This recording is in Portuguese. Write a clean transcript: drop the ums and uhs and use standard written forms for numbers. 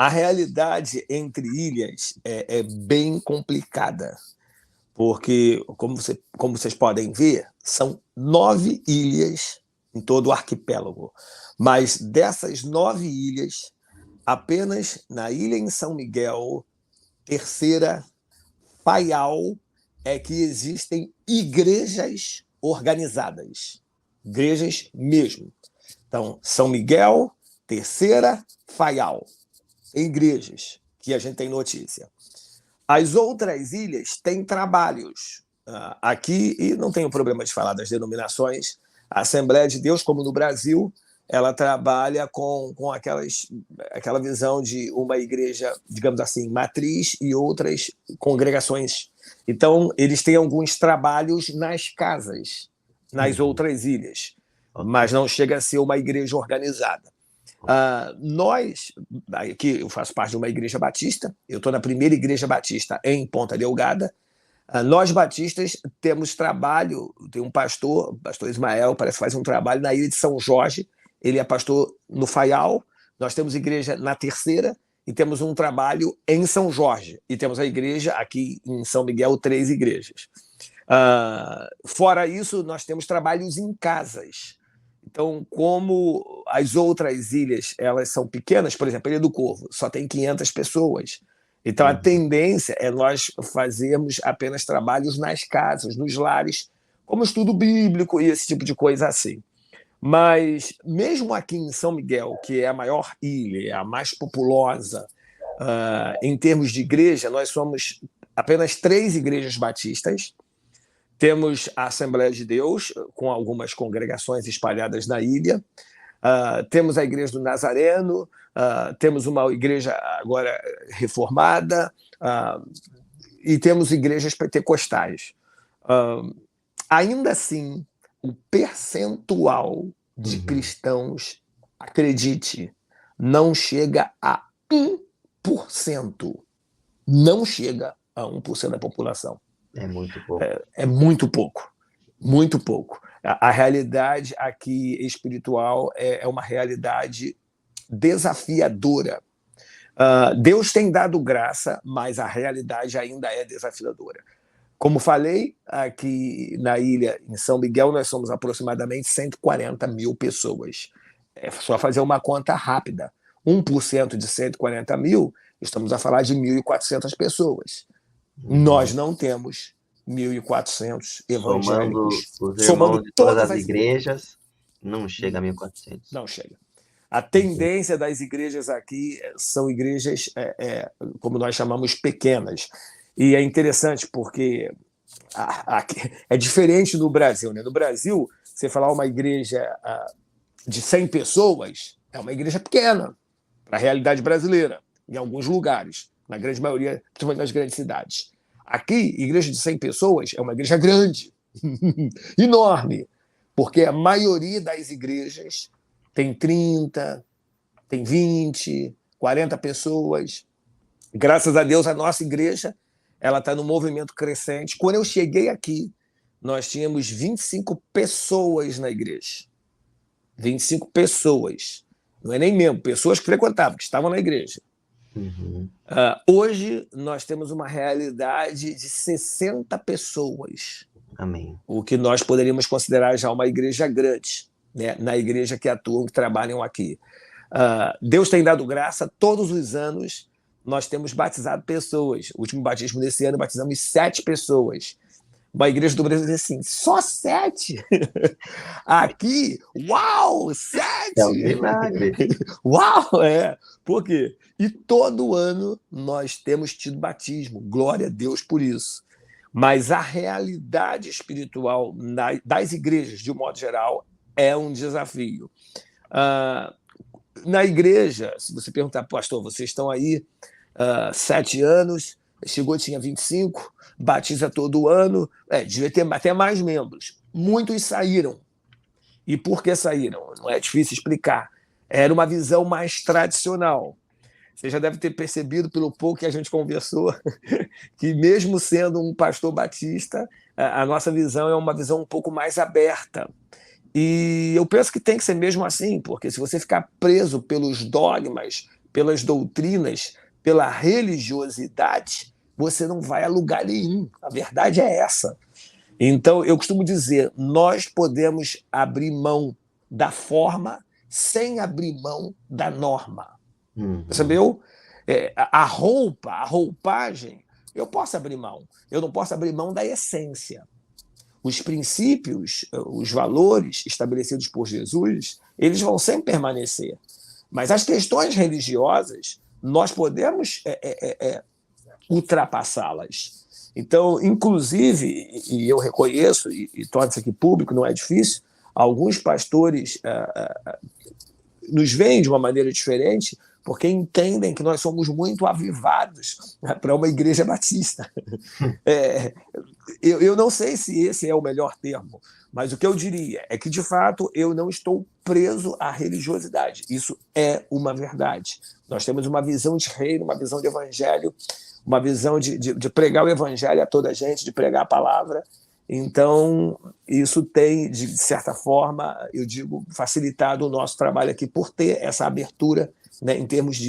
A realidade entre ilhas é bem complicada, porque, como vocês podem ver, são 9 ilhas em todo o arquipélago. Mas dessas 9 ilhas, apenas na ilha em São Miguel, Terceira, Paial, é que existem igrejas organizadas. Igrejas mesmo. Então, São Miguel, Terceira, Faial. Igrejas que a gente tem notícia. As outras ilhas têm trabalhos. Aqui, e não tenho problema de falar das denominações, a Assembleia de Deus, como no Brasil, ela trabalha com aquela visão de uma igreja, digamos assim, matriz e outras congregações. Então, eles têm alguns trabalhos nas casas, nas outras ilhas, mas não chega a ser uma igreja organizada. Nós, aqui eu faço parte de uma igreja batista, eu estou na primeira igreja batista em Ponta Delgada. Nós batistas temos trabalho, tem um pastor, o pastor Ismael, parece que faz um trabalho na ilha de São Jorge, ele é pastor no Faial, nós temos igreja na Terceira e temos um trabalho em São Jorge, e temos a igreja aqui em São Miguel, 3 igrejas. Fora isso, nós temos trabalhos em casas. Então, como as outras ilhas elas são pequenas, por exemplo, a Ilha do Corvo só tem 500 pessoas. Então, a tendência é nós fazermos apenas trabalhos nas casas, nos lares, como estudo bíblico e esse tipo de coisa assim. Mas, mesmo aqui em São Miguel, que é a maior ilha, a mais populosa, em termos de igreja, nós somos apenas 3 igrejas batistas. Temos a Assembleia de Deus, com algumas congregações espalhadas na ilha. Temos a Igreja do Nazareno, temos uma igreja agora reformada, e temos igrejas pentecostais. Ainda assim, o percentual de cristãos, acredite, não chega a 1%. Não chega a 1% da população. É muito pouco. É muito pouco. Muito pouco. A realidade aqui espiritual é uma realidade desafiadora. Deus tem dado graça, mas a realidade ainda é desafiadora. Como falei, aqui na ilha, em São Miguel, nós somos aproximadamente 140 mil pessoas. É só fazer uma conta rápida. 1% de 140 mil, estamos a falar de 1.400 pessoas. Nós não temos 1.400 evangélicos. Somando os irmãos de todas as igrejas, não chega a 1.400. Não chega. A tendência das igrejas aqui são igrejas, como nós chamamos, pequenas. E é interessante porque é diferente no Brasil. Né? No Brasil, você falar uma igreja de 100 pessoas, é uma igreja pequena, para a realidade brasileira, em alguns lugares, na grande maioria, principalmente nas grandes cidades. Aqui, igreja de 100 pessoas é uma igreja grande, enorme, porque a maioria das igrejas tem 30, tem 20, 40 pessoas. Graças a Deus, a nossa igreja ela está num movimento crescente. Quando eu cheguei aqui, nós tínhamos 25 pessoas na igreja. 25 pessoas. Não é nem membro, pessoas que frequentavam, que estavam na igreja. Hoje, nós temos uma realidade de 60 pessoas. Amém. O que nós poderíamos considerar já uma igreja grande, né? Na igreja que atuam, que trabalham aqui. Deus tem dado graça, todos os anos nós temos batizado pessoas. O último batismo desse ano, batizamos 7 pessoas. Uma igreja do Brasil diz assim, só 7? Aqui, uau, 7! É um milagre. Uau, Por quê? E todo ano nós temos tido batismo, glória a Deus por isso. Mas a realidade espiritual das igrejas, de um modo geral, é um desafio. Na igreja, se você perguntar, pastor, vocês estão aí 7 anos, chegou, tinha 25, batiza todo ano, devia ter até mais membros. Muitos saíram. E por que saíram? Não é difícil explicar. Era uma visão mais tradicional. Você já deve ter percebido, pelo pouco que a gente conversou, que mesmo sendo um pastor batista, a nossa visão é uma visão um pouco mais aberta. E eu penso que tem que ser mesmo assim, porque se você ficar preso pelos dogmas, pelas doutrinas, pela religiosidade, você não vai a lugar nenhum. A verdade é essa. Então, eu costumo dizer, nós podemos abrir mão da forma sem abrir mão da norma. Percebeu? A roupa, a roupagem, eu posso abrir mão. Eu não posso abrir mão da essência. Os princípios, os valores estabelecidos por Jesus, eles vão sempre permanecer. Mas as questões religiosas, nós podemos ultrapassá-las. Então, inclusive, e eu reconheço, e torno isso aqui público, não é difícil, alguns pastores nos veem de uma maneira diferente, porque entendem que nós somos muito avivados para uma igreja batista. Eu não sei se esse é o melhor termo, mas o que eu diria é que, de fato, eu não estou preso à religiosidade. Isso é uma verdade. Nós temos uma visão de reino, uma visão de evangelho, uma visão de pregar o evangelho a toda a gente, de pregar a palavra. Então, isso tem, de certa forma, eu digo, facilitado o nosso trabalho aqui por ter essa abertura, né, em termos de